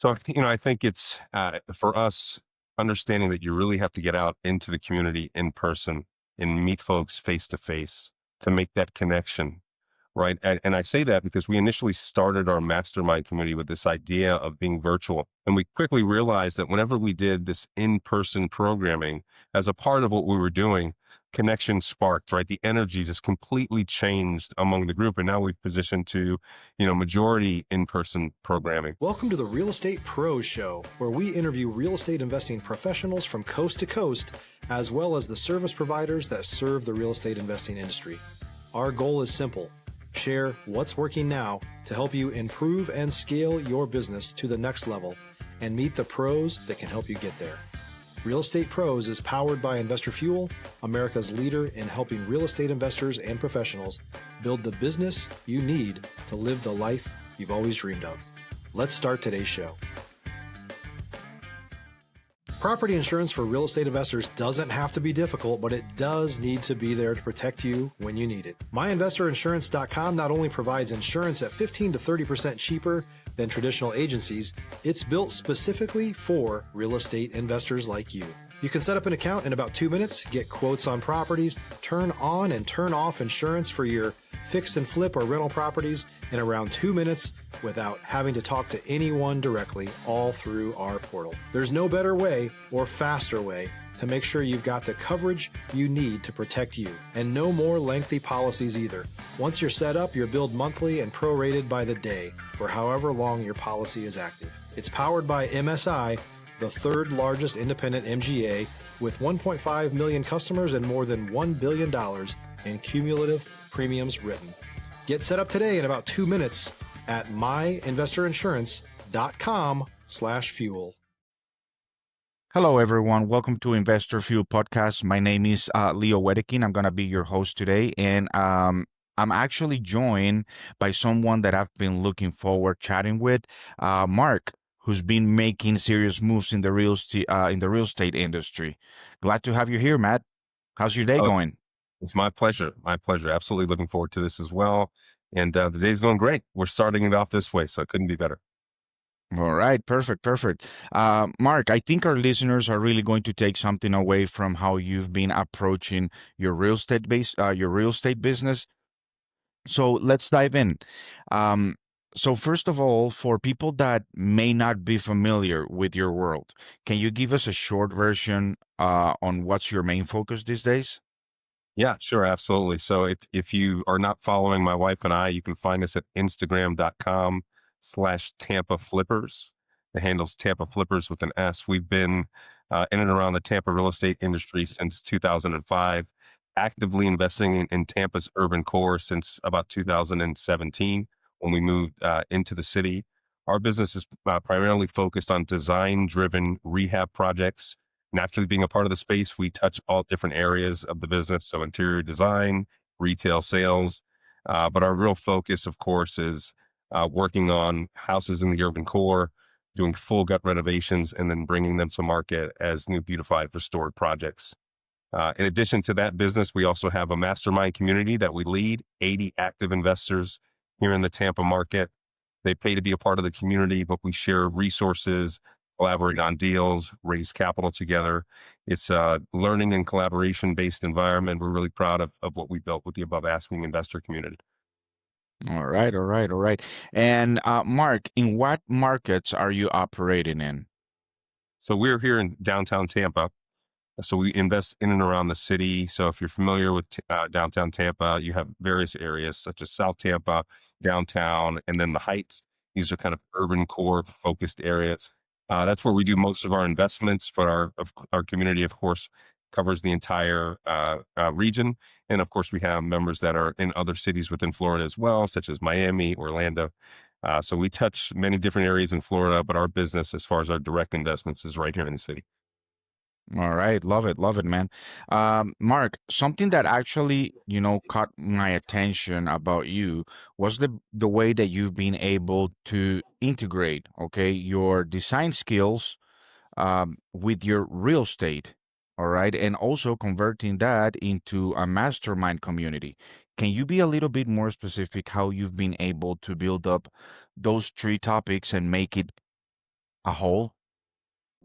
So, I think it's for us understanding that you really have to get out into the community in person and meet folks face to face to make that connection. Right. And I say that because we initially started our mastermind community with this idea of being virtual. And we quickly realized that whenever we did this in person programming as a part of what we were doing, connection sparked, right? The energy just completely changed among the group. And now we've positioned to, majority in person programming. Welcome to the Real Estate Pros Show, where we interview real estate investing professionals from coast to coast, as well as the service providers that serve the real estate investing industry. Our goal is simple: share what's working now to help you improve and scale your business to the next level and meet the pros that can help you get there. Real Estate Pros is powered by Investor Fuel, America's leader in helping real estate investors and professionals build the business you need to live the life you've always dreamed of. Let's start today's show. Property insurance for real estate investors doesn't have to be difficult, but it does need to be there to protect you when you need it. MyInvestorInsurance.com not only provides insurance at 15 to 30% cheaper than traditional agencies, it's built specifically for real estate investors like you. You can set up an account in about 2 minutes, get quotes on properties, turn on and turn off insurance for your fix and flip or rental properties in around 2 minutes without having to talk to anyone directly, all through our portal. There's no better way or faster way to make sure you've got the coverage you need to protect you, and no more lengthy policies either. Once you're set up, you're billed monthly and prorated by the day for however long your policy is active. It's powered by MSI, the third largest independent MGA, with 1.5 million customers and more than $1 billion in cumulative premiums written. Get set up today in about 2 minutes at myinvestorinsurance.com/fuel. Hello, everyone. Welcome to Investor Fuel Podcast. My name is Leo Wehdeking. I'm going to be your host today. And I'm actually joined by someone that I've been looking forward chatting with, Mark, who's been making serious moves in the real estate industry. Glad to have you here, Matt. How's your day Oh, going? it's my pleasure. My pleasure. Absolutely looking forward to this as well. And the day's going great. We're starting it off this way, so it couldn't be better. All right, perfect. Mark, I think our listeners are really going to take something away from how you've been approaching your real estate business. So let's dive in. Um, so first of all, for people that may not be familiar with your world, can you give us a short version on what's your main focus these days? Yeah, sure. Absolutely. So if you are not following my wife and I, you can find us at Instagram.com/Tampa Flippers. The handle's Tampa Flippers with an S. We've been in and around the Tampa real estate industry since 2005, actively investing in Tampa's urban core since about 2017 when we moved into the city. Our business is primarily focused on design-driven rehab projects. Naturally, being a part of the space, we touch all different areas of the business. So interior design, retail sales. But our real focus, of course, is working on houses in the urban core, doing full gut renovations, and then bringing them to market as new beautified restored projects. In addition to that business, we also have a mastermind community that we lead, 80 active investors here in the Tampa market. They pay to be a part of the community, but we share resources, collaborate on deals, raise capital together. It's a learning and collaboration based environment. We're really proud of what we built with the above asking investor community. All right. And Mark, in what markets are you operating in? So we're here in downtown Tampa. So we invest in and around the city. So if you're familiar with downtown Tampa, you have various areas such as South Tampa, downtown, and then the Heights. These are kind of urban core focused areas. That's where we do most of our investments, but our community, of course, covers the entire region. And of course, we have members that are in other cities within Florida as well, such as Miami, Orlando. So we touch many different areas in Florida, but our business, as far as our direct investments, is right here in the city. All right, love it, man. Mark, something that actually, caught my attention about you was the way that you've been able to integrate, okay, your design skills with your real estate, all right, and also converting that into a mastermind community. Can you be a little bit more specific how you've been able to build up those three topics and make it a whole?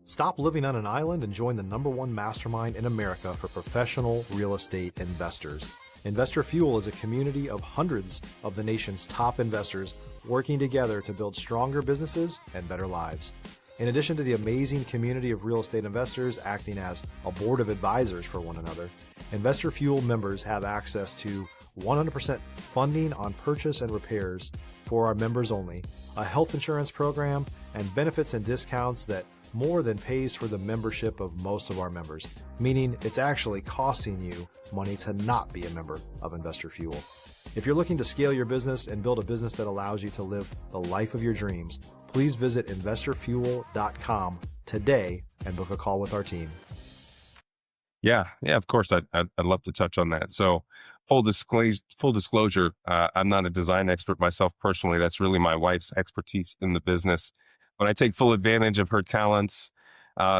Stop living on an island and join the #1 mastermind in America for professional real estate investors. Investor Fuel is a community of hundreds of the nation's top investors working together to build stronger businesses and better lives. In addition to the amazing community of real estate investors acting as a board of advisors for one another, Investor Fuel members have access to 100% funding on purchase and repairs for our members only, a health insurance program, and benefits and discounts that more than pays for the membership of most of our members, meaning it's actually costing you money to not be a member of Investor Fuel. If you're looking to scale your business and build a business that allows you to live the life of your dreams, please visit investorfuel.com today and book a call with our team. Yeah, of course. I'd love to touch on that. So, full disclosure, I'm not a design expert myself personally. That's really my wife's expertise in the business, but I take full advantage of her talents.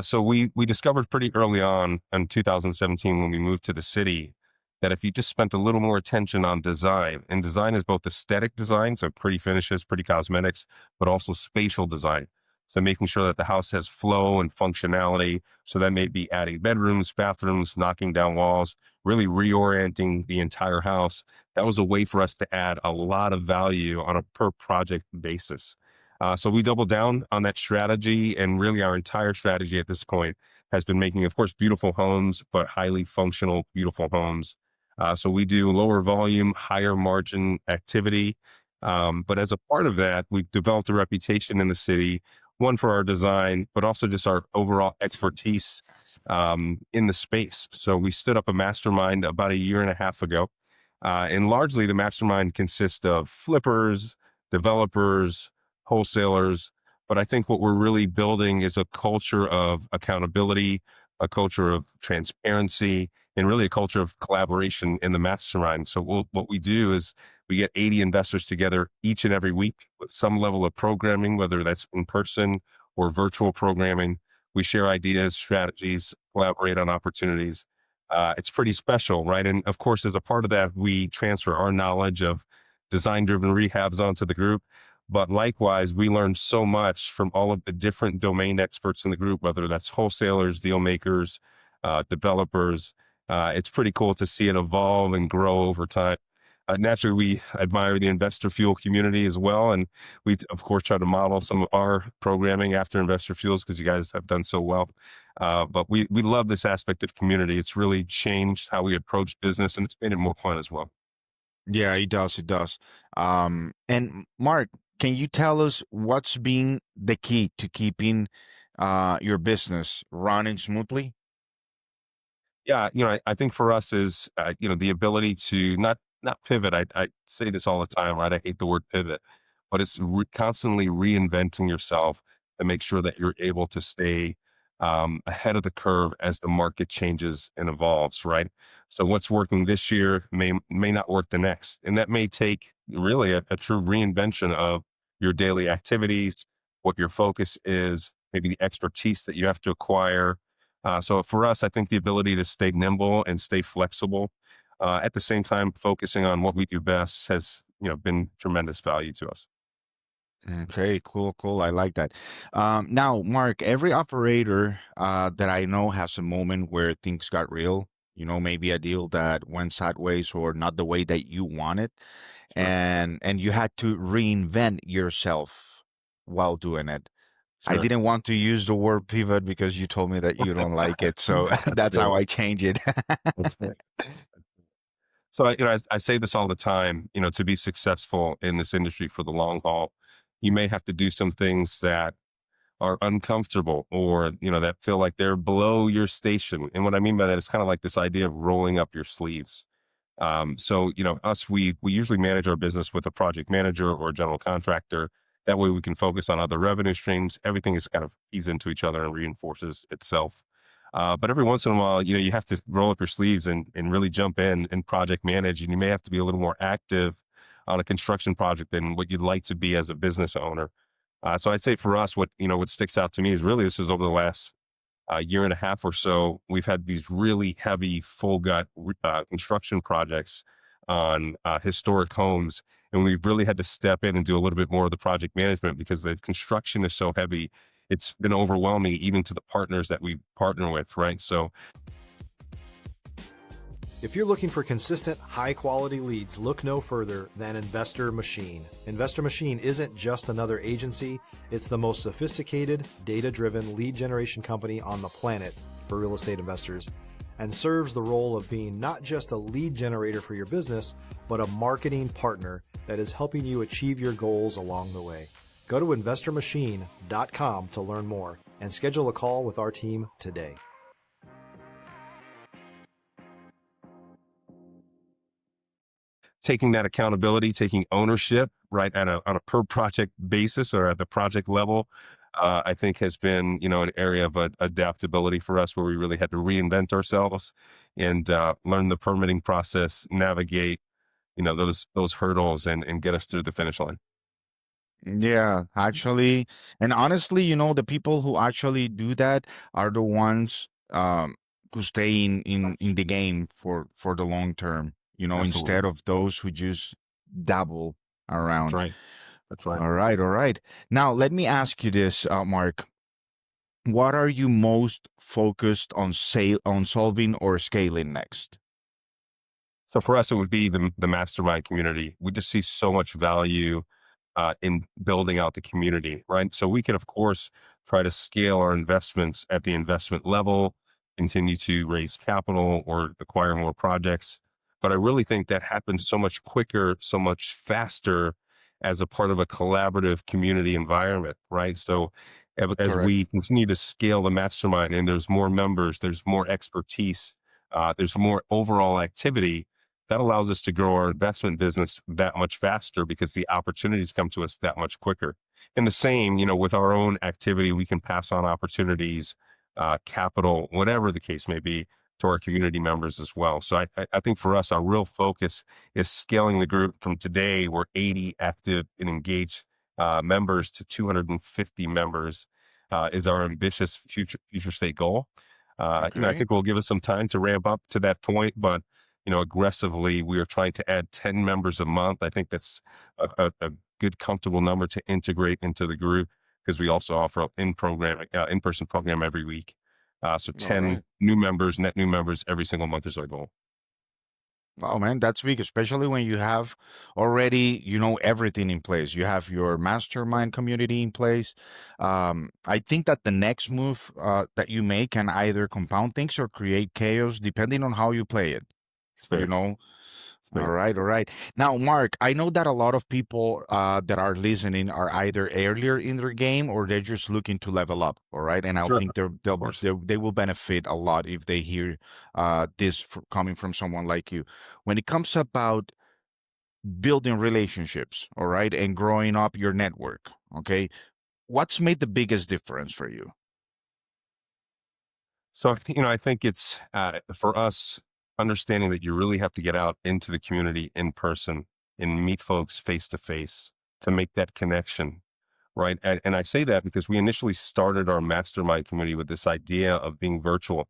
So we discovered pretty early on in 2017 when we moved to the city that if you just spent a little more attention on design, and design is both aesthetic design, so pretty finishes, pretty cosmetics, but also spatial design. So making sure that the house has flow and functionality. So that may be adding bedrooms, bathrooms, knocking down walls, really reorienting the entire house. That was a way for us to add a lot of value on a per project basis. So we doubled down on that strategy, and really our entire strategy at this point has been making, of course, beautiful homes, but highly functional, beautiful homes. So we do lower volume, higher margin activity. But as a part of that, we've developed a reputation in the city, one for our design, but also just our overall expertise in the space. So we stood up a mastermind about a year and a half ago. And largely the mastermind consists of flippers, developers, wholesalers. But I think what we're really building is a culture of accountability, a culture of transparency, and really a culture of collaboration in the mastermind. So what we do is we get 80 investors together each and every week with some level of programming, whether that's in person or virtual programming. We share ideas, strategies, collaborate on opportunities. It's pretty special, right? And of course, as a part of that, we transfer our knowledge of design-driven rehabs onto the group. But likewise, we learned so much from all of the different domain experts in the group, whether that's wholesalers, deal makers, developers. It's pretty cool to see it evolve and grow over time. Naturally, we admire the Investor Fuel community as well. And we, of course, try to model some of our programming after Investor Fuels because you guys have done so well. But we love this aspect of community. It's really changed how we approach business, and it's made it more fun as well. Yeah, it does. It does. And Mark, can you tell us what's been the key to keeping your business running smoothly? Yeah, I think for us is the ability to not pivot. I say this all the time, right? I hate the word pivot, but it's constantly reinventing yourself to make sure that you're able to stay ahead of the curve as the market changes and evolves, right? So what's working this year may not work the next, and that may take really a true reinvention of your daily activities, what your focus is, maybe the expertise that you have to acquire. So for us, I think the ability to stay nimble and stay flexible, at the same time focusing on what we do best has been tremendous value to us. Okay, cool, cool. I like that. Now, Mark, every operator that I know has a moment where things got real. Maybe a deal that went sideways or not the way that you wanted, Sure, and you had to reinvent yourself while doing it. I sure. didn't want to use the word pivot because you told me that you don't like it, so That's that's good. how I change it. That's good. So I say this all the time. To be successful in this industry for the long haul, you may have to do some things that are uncomfortable or that feel like they're below your station. And what I mean by that is kind of like this idea of rolling up your sleeves. So us, we usually manage our business with a project manager or a general contractor. That way we can focus on other revenue streams. Everything is kind of feeds into each other and reinforces itself. But every once in a while, you have to roll up your sleeves and really jump in and project manage. And you may have to be a little more active on a construction project than what you'd like to be as a business owner. So I'd say for us, what sticks out to me is really this is over the last year and a half or so, we've had these really heavy, full gut construction projects on historic homes. And we've really had to step in and do a little bit more of the project management because the construction is so heavy. it's been overwhelming even to the partners that we partner with, right? So if you're looking for consistent, high-quality leads, look no further than Investor Machine. Investor Machine isn't just another agency. It's the most sophisticated, data-driven lead generation company on the planet for real estate investors, and serves the role of being not just a lead generator for your business, but a marketing partner that is helping you achieve your goals along the way. Go to investormachine.com to learn more and schedule a call with our team today. taking that accountability, taking ownership, right, on a per project basis or at the project level, I think has been, an area of adaptability for us where we really had to reinvent ourselves and learn the permitting process, navigate, those hurdles and get us through the finish line. Yeah, actually, and honestly, the people who actually do that are the ones who stay in the game for the long term, Absolutely. instead of those who just dabble That's around. right. That's right. All right, all right. Now, let me ask you this, Mark. What are you most focused on solving or scaling next? So for us, it would be the mastermind community. We just see so much value in building out the community, right? So we can, of course, try to scale our investments at the investment level, continue to raise capital or acquire more projects. But I really think that happens so much quicker, so much faster as a part of a collaborative community environment, right? So as Correct. we continue to scale the mastermind and there's more members, there's more expertise, there's more overall activity, that allows us to grow our investment business that much faster because the opportunities come to us that much quicker. And the same, with our own activity, we can pass on opportunities, capital, whatever the case may be, to our community members as well. So I think for us, our real focus is scaling the group from today, we're 80 active and engaged members to 250 members is our ambitious future state goal. I Okay. think we'll give us some time to ramp up to that point, but aggressively, we are trying to add 10 members a month. I think that's a good, comfortable number to integrate into the group because we also offer in-person program every week. So All 10 right. net new members every single month is our goal. Oh man, that's big, especially when you have already, everything in place. You have your mastermind community in place. I think that the next move that you make can either compound things or create chaos, depending on how you play it. It's You fair. know, It's All fair. right, all right. Now, Mark, I know that a lot of people that are listening are either earlier in their game or they're just looking to level up. All right, and I Sure. think Of course. they will benefit a lot if they hear coming from someone like you. When it comes about building relationships, all right, and growing up your network, okay, what's made the biggest difference for you? So, I think it's for us understanding that you really have to get out into the community in person and meet folks face to face to make that connection. Right. And I say that because we initially started our mastermind community with this idea of being virtual.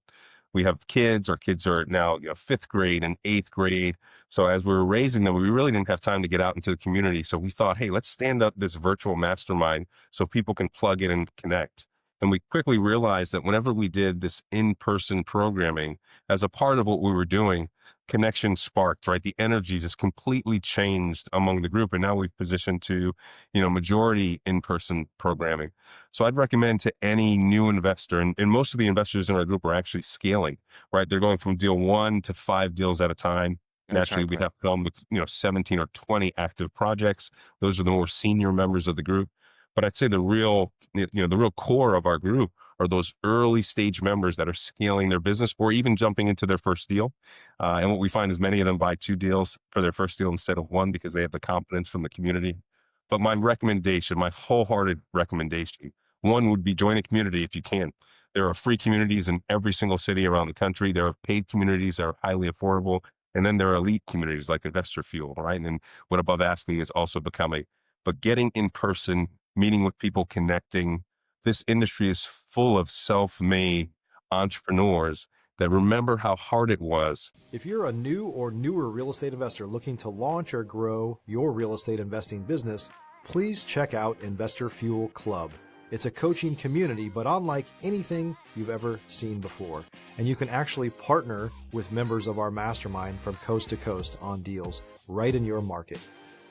We have kids, our kids are now, fifth grade and eighth grade. So as we were raising them, we really didn't have time to get out into the community. So we thought, hey, let's stand up this virtual mastermind so people can plug in and connect. And we quickly realized that whenever we did this in-person programming as a part of what we were doing, connection sparked, right? The energy just completely changed among the group. And now we've positioned to majority in-person programming. So I'd recommend to any new investor, and most of the investors in our group are actually scaling, right? They're going from deal 1 to 5 deals at a time. Naturally, we Exactly. have some with, 17 or 20 active projects. Those are the more senior members of the group. But I'd say the real core of our group are those early stage members that are scaling their business or even jumping into their first deal. And what we find is many of them buy 2 deals for their first deal instead of 1 because they have the confidence from the community. But my recommendation, my wholehearted recommendation, one would be join a community if you can. There are free communities in every single city around the country. There are paid communities that are highly affordable. And then there are elite communities like Investor Fuel, right? And what Above Asking is also becoming. But getting in person, meeting with people, connecting, this industry is full of self-made entrepreneurs that remember how hard it was. If you're a new or newer real estate investor looking to launch or grow your real estate investing business, please check out Investor Fuel Club. It's a coaching community, but unlike anything you've ever seen before. And you can actually partner with members of our mastermind from coast to coast on deals right in your market.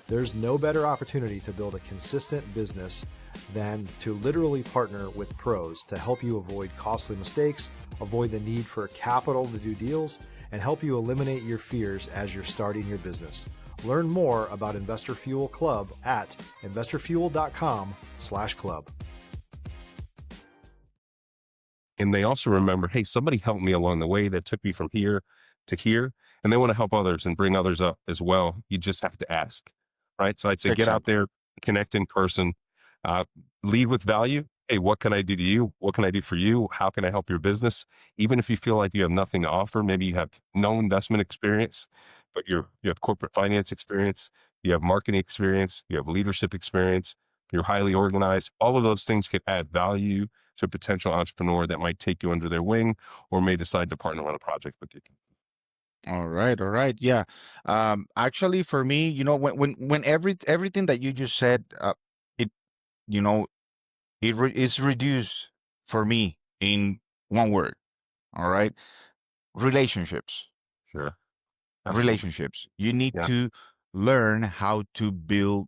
There's no better opportunity to build a consistent business than to literally partner with pros to help you avoid costly mistakes, avoid the need for capital to do deals, and help you eliminate your fears as you're starting your business. Learn more about Investor Fuel Club at investorfuel.com/club. And they also remember, hey, somebody helped me along the way that took me from here to here, and they want to help others and bring others up as well. You just have to ask, right? So I'd say get out Exactly. there, connect in person, lead with value. Hey, what can I do to you? What can I do for you? How can I help your business? Even if you feel like you have nothing to offer, maybe you have no investment experience, but you have corporate finance experience, you have marketing experience, you have leadership experience, you're highly organized. All of those things could add value to a potential entrepreneur that might take you under their wing or may decide to partner on a project with you. All right, all right. Yeah. Actually, for me, when everything that you just said, it, you know, is reduced for me in one word. All right. Relationships. Sure. Absolutely. Relationships. You need Yeah. to learn how to build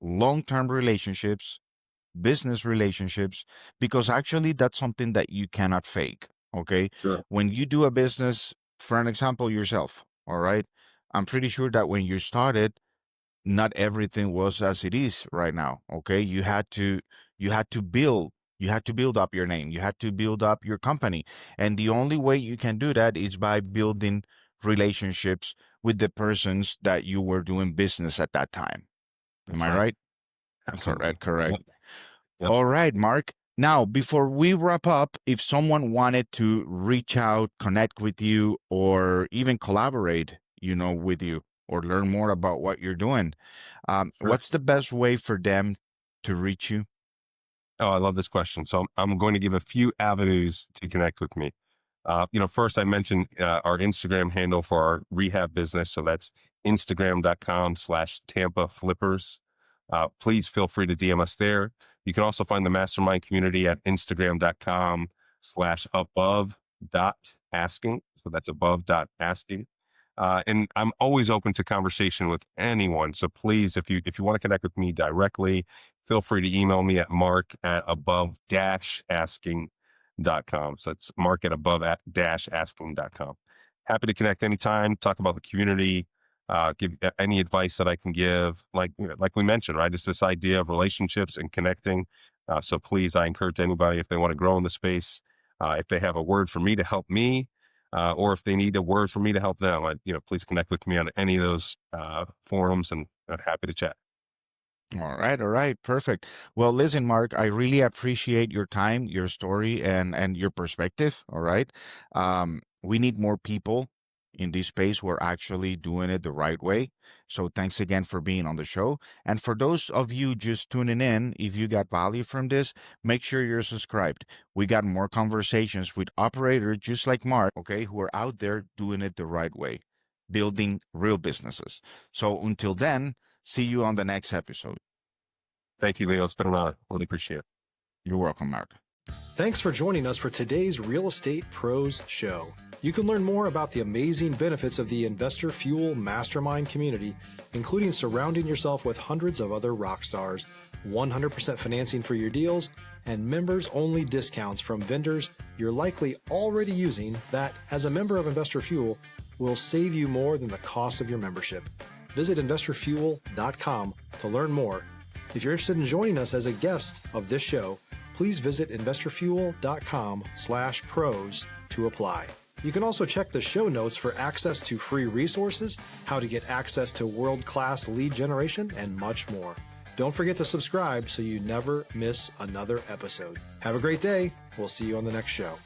long-term relationships, business relationships, because actually that's something that you cannot fake. Okay. Sure. When you do a business, for an example, yourself, all right, I'm pretty sure that when you started, not everything was as it is right now. Okay. You had to build up your name. You had to build up your company. And the only way you can do that is by building relationships with the persons that you were doing business at that time. Am That's I right. right? Absolutely. Correct. Yep. Yep. All right, Mark. Now, before we wrap up, if someone wanted to reach out, connect with you, or even collaborate, with you, or learn more about what you're doing, Sure. what's the best way for them to reach you? Oh, I love this question. So I'm going to give a few avenues to connect with me. First I mentioned our Instagram handle for our rehab business. So that's Instagram.com/Tampa Flippers. Please feel free to DM us there. You can also find the mastermind community at Instagram.com/above.asking. So that's above.asking. And I'm always open to conversation with anyone. So please, if you want to connect with me directly, feel free to email me at mark@above-asking.com. So that's mark@above-asking.com. Happy to connect anytime, talk about the community, give any advice that I can give. Like we mentioned, right? It's this idea of relationships and connecting. So please, I encourage anybody, if they want to grow in the space, if they have a word for me to help me, or if they need a word for me to help them, please connect with me on any of those forums, and I'm happy to chat. All right, perfect. Well, listen, Mark, I really appreciate your time, your story, and your perspective. All right, we need more people in this space who are actually doing it the right way. So, thanks again for being on the show. And for those of you just tuning in, if you got value from this, make sure you're subscribed. We got more conversations with operators just like Mark, okay, who are out there doing it the right way, building real businesses. So, until then. See you on the next episode. Thank you, Leo. It's been an honor. Really appreciate it. You're welcome, Mark. Thanks for joining us for today's Real Estate Pros Show. You can learn more about the amazing benefits of the Investor Fuel Mastermind community, including surrounding yourself with hundreds of other rock stars, 100% financing for your deals, and members-only discounts from vendors you're likely already using that, as a member of Investor Fuel, will save you more than the cost of your membership. Visit investorfuel.com to learn more. If you're interested in joining us as a guest of this show, please visit investorfuel.com/pros to apply. You can also check the show notes for access to free resources, how to get access to world-class lead generation, and much more. Don't forget to subscribe so you never miss another episode. Have a great day. We'll see you on the next show.